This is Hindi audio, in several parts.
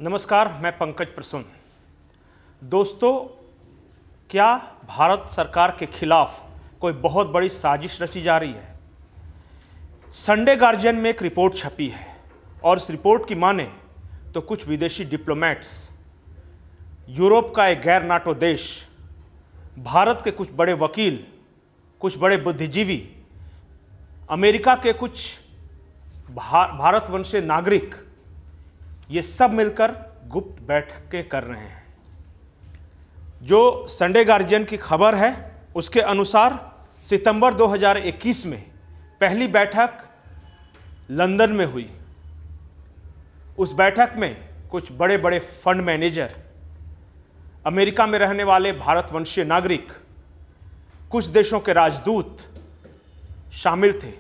नमस्कार, मैं पंकज प्रसून। दोस्तों, क्या भारत सरकार के खिलाफ कोई बहुत बड़ी साजिश रची जा रही है? संडे गार्जियन में एक रिपोर्ट छपी है और इस रिपोर्ट की माने तो कुछ विदेशी डिप्लोमेट्स, यूरोप का एक गैर नाटो देश, भारत के कुछ बड़े वकील, कुछ बड़े बुद्धिजीवी, अमेरिका के कुछ भारतवंशी नागरिक, ये सब मिलकर गुप्त बैठकें कर रहे हैं। जो संडे गार्जियन की खबर है उसके अनुसार सितंबर 2021 में पहली बैठक लंदन में हुई। उस बैठक में कुछ बड़े बड़े फंड मैनेजर, अमेरिका में रहने वाले भारतवंशी नागरिक, कुछ देशों के राजदूत शामिल थे।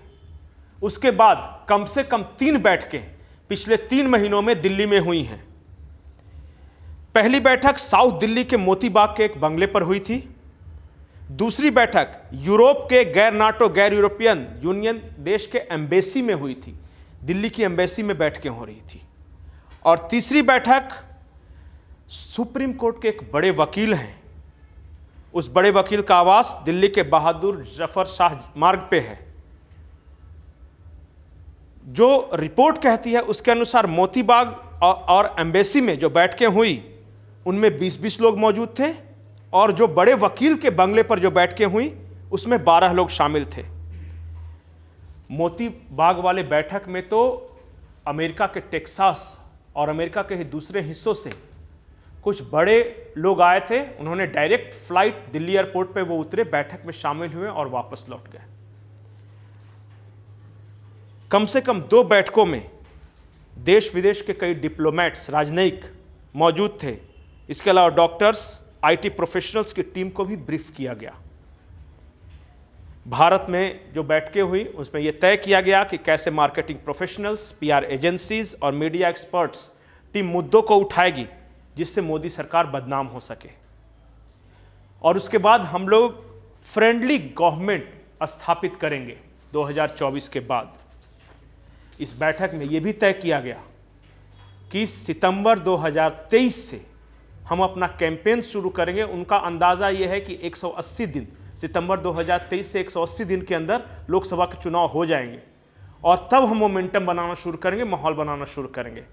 उसके बाद कम से कम 3 बैठकें पिछले 3 महीनों में दिल्ली में हुई हैं। पहली बैठक साउथ दिल्ली के मोती बाग के एक बंगले पर हुई थी। दूसरी बैठक यूरोप के गैर नाटो, गैर यूरोपियन यूनियन देश के एम्बेसी में हुई थी। दिल्ली की एम्बेसी में बैठकें हो रही थी। और तीसरी बैठक सुप्रीम कोर्ट के एक बड़े वकील हैं, उस बड़े वकील का आवास दिल्ली के बहादुर जफर शाह मार्ग पे है। जो रिपोर्ट कहती है उसके अनुसार मोती बाग और एम्बेसी में जो बैठकें हुई उनमें 20-20 लोग मौजूद थे और जो बड़े वकील के बंगले पर जो बैठकें हुई उसमें 12 लोग शामिल थे। मोती बाग वाले बैठक में तो अमेरिका के टेक्सास और अमेरिका के दूसरे हिस्सों से कुछ बड़े लोग आए थे। उन्होंने डायरेक्ट फ्लाइट दिल्ली एयरपोर्ट पे वो उतरे, बैठक में शामिल हुए और वापस लौट गए। कम से कम 2 बैठकों में देश विदेश के कई डिप्लोमेट्स, राजनयिक मौजूद थे। इसके अलावा डॉक्टर्स, आईटी प्रोफेशनल्स की टीम को भी ब्रीफ किया गया। भारत में जो बैठकें हुई उसमें यह तय किया गया कि कैसे मार्केटिंग प्रोफेशनल्स, पीआर एजेंसीज और मीडिया एक्सपर्ट्स टीम मुद्दों को उठाएगी जिससे मोदी सरकार बदनाम हो सके। और उसके बाद हम लोग फ्रेंडली गवर्नमेंट स्थापित करेंगे 2024 के बाद। इस बैठक में यह भी तय किया गया कि सितंबर 2023 से हम अपना कैंपेन शुरू करेंगे। उनका अंदाजा यह है कि 180 दिन, सितंबर 2023 से 180 दिन के अंदर लोकसभा के चुनाव हो जाएंगे और तब हम मोमेंटम बनाना शुरू करेंगे, माहौल बनाना शुरू करेंगे।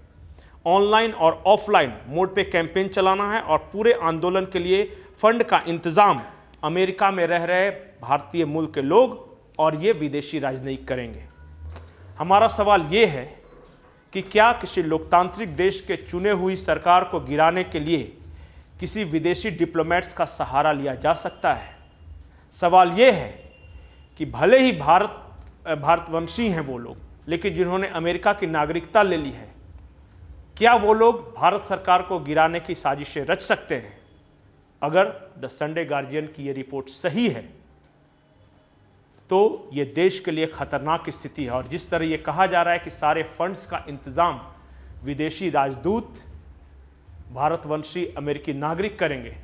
ऑनलाइन और ऑफलाइन मोड पे कैंपेन चलाना है और पूरे आंदोलन के लिए फंड का इंतजाम अमेरिका में रह रहे भारतीय मूल के लोग और ये विदेशी राजनयिक करेंगे। हमारा सवाल ये है कि क्या किसी लोकतांत्रिक देश के चुने हुई सरकार को गिराने के लिए किसी विदेशी डिप्लोमेट्स का सहारा लिया जा सकता है? सवाल ये है कि भले ही भारतवंशी हैं वो लोग, लेकिन जिन्होंने अमेरिका की नागरिकता ले ली है, क्या वो लोग भारत सरकार को गिराने की साजिशें रच सकते हैं? अगर द संडे गार्जियन की ये रिपोर्ट सही है तो ये देश के लिए खतरनाक स्थिति है। और जिस तरह ये कहा जा रहा है कि सारे फंड्स का इंतजाम विदेशी राजदूत, भारतवंशी अमेरिकी नागरिक करेंगे,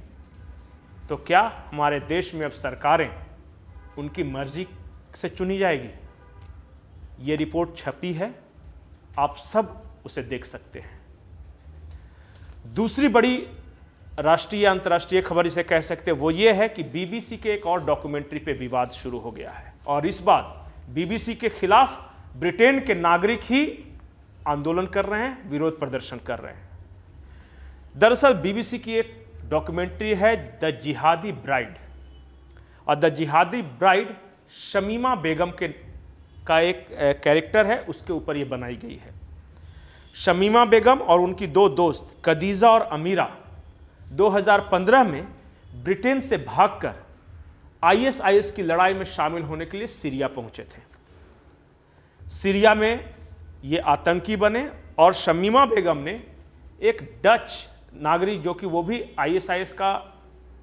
तो क्या हमारे देश में अब सरकारें उनकी मर्जी से चुनी जाएगी? ये रिपोर्ट छपी है, आप सब उसे देख सकते हैं। दूसरी बड़ी राष्ट्रीय अंतर्राष्ट्रीय खबर इसे कह सकते हैं, वो ये है कि बीबीसी के एक और डॉक्यूमेंट्री पे विवाद शुरू हो गया है और इस बार बीबीसी के खिलाफ ब्रिटेन के नागरिक ही आंदोलन कर रहे हैं, विरोध प्रदर्शन कर रहे हैं। दरअसल बीबीसी की एक डॉक्यूमेंट्री है द जिहादी ब्राइड, और द जिहादी ब्राइड शमीमा बेगम का एक कैरेक्टर है, उसके ऊपर ये बनाई गई है। शमीमा बेगम और उनकी 2 दोस्त खदीजा और अमीरा 2015 में ब्रिटेन से भागकर आईएसआईएस की लड़ाई में शामिल होने के लिए सीरिया पहुंचे थे। सीरिया में ये आतंकी बने और शमीमा बेगम ने एक डच नागरिक, जो कि वो भी आईएसआईएस का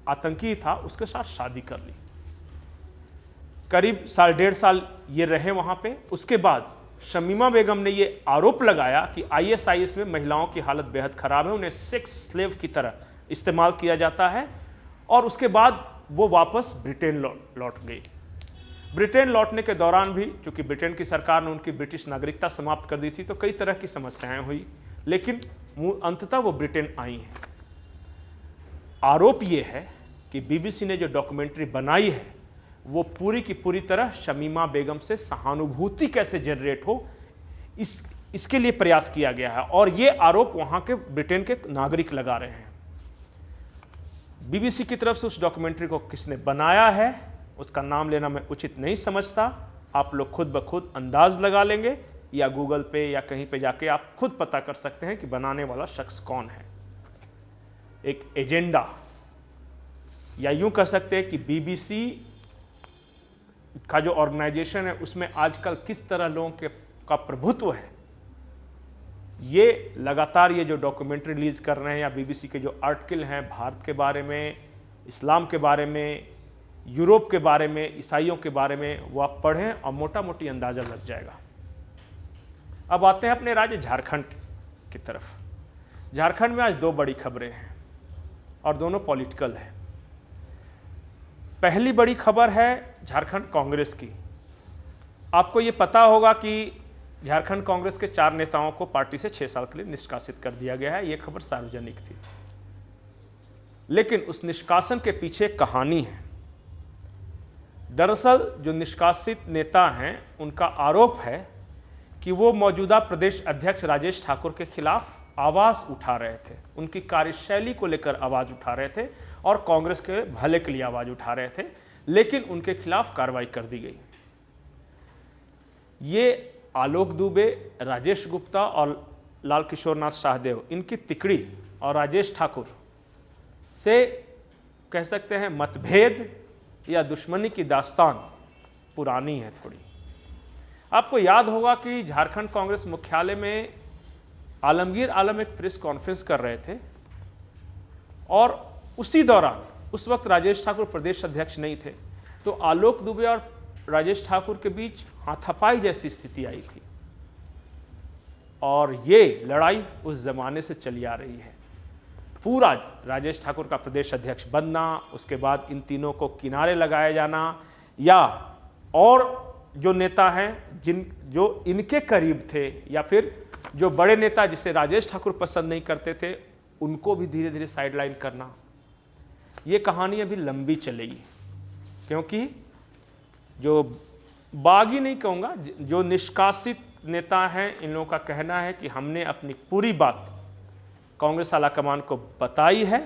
आतंकी था, उसके साथ शादी कर ली। करीब 1.5 साल ये रहे वहां पे। उसके बाद शमीमा बेगम ने ये आरोप लगाया कि आईएसआईएस में महिलाओं की हालत बेहद खराब है, उन्हें सेक्स स्लेव की तरह इस्तेमाल किया जाता है। और उसके बाद वो वापस ब्रिटेन लौट गई। ब्रिटेन लौटने के दौरान भी, चूंकि ब्रिटेन की सरकार ने उनकी ब्रिटिश नागरिकता समाप्त कर दी थी, तो कई तरह की समस्याएं हुई। लेकिन अंततः वो ब्रिटेन आई हैं। आरोप ये है कि बीबीसी ने जो डॉक्यूमेंट्री बनाई है वो पूरी की पूरी तरह शमीमा बेगम से सहानुभूति कैसे जनरेट हो इसके लिए प्रयास किया गया है, और ये आरोप वहां के ब्रिटेन के नागरिक लगा रहे हैं। बीबीसी की तरफ से उस डॉक्यूमेंट्री को किसने बनाया है उसका नाम लेना मैं उचित नहीं समझता। आप लोग खुद ब खुद अंदाज लगा लेंगे, या गूगल पे या कहीं पे जाके आप खुद पता कर सकते हैं कि बनाने वाला शख्स कौन है। एक एजेंडा, या यूं कह सकते हैं कि बीबीसी का जो ऑर्गेनाइजेशन है उसमें आजकल किस तरह लोगों का प्रभुत्व है, ये लगातार ये जो डॉक्यूमेंट्री रिलीज कर रहे हैं या बीबीसी के जो आर्टिकल हैं भारत के बारे में, इस्लाम के बारे में, यूरोप के बारे में, ईसाइयों के बारे में, वो आप पढ़ें और मोटा मोटी अंदाजा लग जाएगा। अब आते हैं अपने राज्य झारखंड की तरफ। झारखंड में आज दो बड़ी खबरें हैं और दोनों पॉलिटिकल है। पहली बड़ी खबर है झारखंड कांग्रेस की। आपको ये पता होगा कि झारखंड कांग्रेस के 4 नेताओं को पार्टी से 6 साल के लिए निष्कासित कर दिया गया है। ये खबर सार्वजनिक थी, लेकिन उस निष्कासन के पीछे कहानी है। दरअसल जो निष्कासित नेता हैं उनका आरोप है कि वो मौजूदा प्रदेश अध्यक्ष राजेश ठाकुर के खिलाफ आवाज उठा रहे थे, उनकी कार्यशैली को लेकर आवाज उठा रहे थे और कांग्रेस के भले के लिए आवाज उठा रहे थे, लेकिन उनके खिलाफ कार्रवाई कर दी गई। ये आलोक दुबे, राजेश गुप्ता और लाल किशोरनाथ शाहदेव, इनकी तिकड़ी और राजेश ठाकुर से कह सकते हैं मतभेद या दुश्मनी की दास्तान पुरानी है थोड़ी। आपको याद होगा कि झारखंड कांग्रेस मुख्यालय में आलमगीर आलम एक प्रेस कॉन्फ्रेंस कर रहे थे और उसी दौरान उस वक्त राजेश ठाकुर प्रदेश अध्यक्ष नहीं थे, तो आलोक दुबे और राजेश ठाकुर के बीच हाथापाई जैसी स्थिति आई थी और ये लड़ाई उस जमाने से चली आ रही है। पूरा राजेश ठाकुर का प्रदेश अध्यक्ष बनना, उसके बाद इन तीनों को किनारे लगाया जाना, या और जो नेता हैं जो इनके करीब थे या फिर जो बड़े नेता जिसे राजेश ठाकुर पसंद नहीं करते थे उनको भी धीरे धीरे साइडलाइन करना, ये कहानी अभी लंबी चलेगी। क्योंकि जो बागी नहीं कहूँगा, जो निष्कासित नेता हैं, इन लोगों का कहना है कि हमने अपनी पूरी बात कांग्रेस आलाकमान को बताई है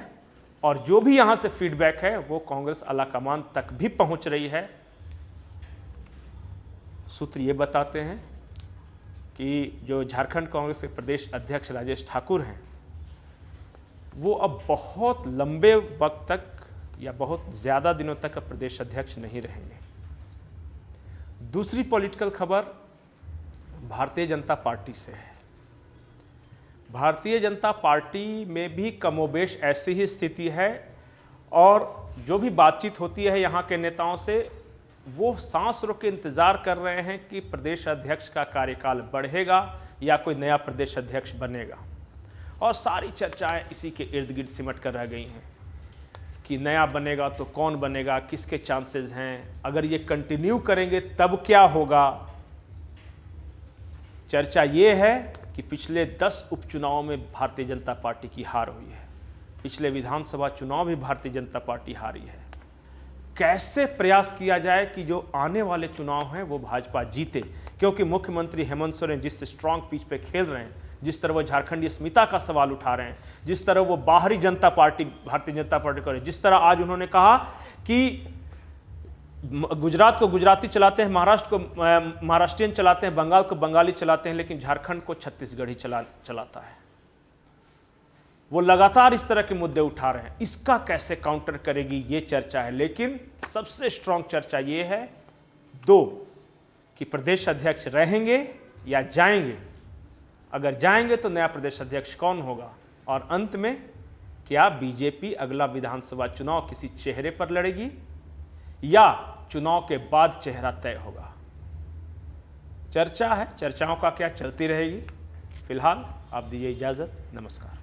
और जो भी यहाँ से फीडबैक है वो कांग्रेस आलाकमान तक भी पहुँच रही है। सूत्र ये बताते हैं कि जो झारखंड कांग्रेस के प्रदेश अध्यक्ष राजेश ठाकुर हैं वो अब बहुत लंबे वक्त तक या बहुत ज़्यादा दिनों तक अब प्रदेश अध्यक्ष नहीं रहेंगे। दूसरी पॉलिटिकल खबर भारतीय जनता पार्टी से है। भारतीय जनता पार्टी में भी कमोबेश ऐसी ही स्थिति है और जो भी बातचीत होती है यहाँ के नेताओं से वो सांस रोक के इंतज़ार कर रहे हैं कि प्रदेश अध्यक्ष का कार्यकाल बढ़ेगा या कोई नया प्रदेश अध्यक्ष बनेगा, और सारी चर्चाएं इसी के इर्द गिर्द सिमट कर रह गई हैं कि नया बनेगा तो कौन बनेगा, किसके चांसेस हैं, अगर ये कंटिन्यू करेंगे तब क्या होगा। चर्चा ये है कि पिछले 10 उपचुनावों में भारतीय जनता पार्टी की हार हुई है, पिछले विधानसभा चुनाव भी भारतीय जनता पार्टी हारी है। कैसे प्रयास किया जाए कि जो आने वाले चुनाव हैं वो भाजपा जीते, क्योंकि मुख्यमंत्री हेमंत सोरेन जिस स्ट्रांग पिच पे खेल रहे हैं, जिस तरह वो झारखंडी अस्मिता का सवाल उठा रहे हैं, जिस तरह वो बाहरी जनता पार्टी भारतीय जनता पार्टी को, जिस तरह आज उन्होंने कहा कि गुजरात को गुजराती चलाते हैं, महाराष्ट्र को महाराष्ट्रियन चलाते हैं, बंगाल को बंगाली चलाते हैं, लेकिन झारखंड को छत्तीसगढ़ी चलाता है। वो लगातार इस तरह के मुद्दे उठा रहे हैं। इसका कैसे काउंटर करेगी ये चर्चा है, लेकिन सबसे स्ट्रांग चर्चा ये है कि प्रदेश अध्यक्ष रहेंगे या जाएंगे। अगर जाएंगे तो नया प्रदेश अध्यक्ष कौन होगा, और अंत में क्या बीजेपी अगला विधानसभा चुनाव किसी चेहरे पर लड़ेगी या चुनाव के बाद चेहरा तय होगा। चर्चा है, चर्चाओं का क्या चलती रहेगी। फिलहाल आप दीजिए इजाजत, नमस्कार।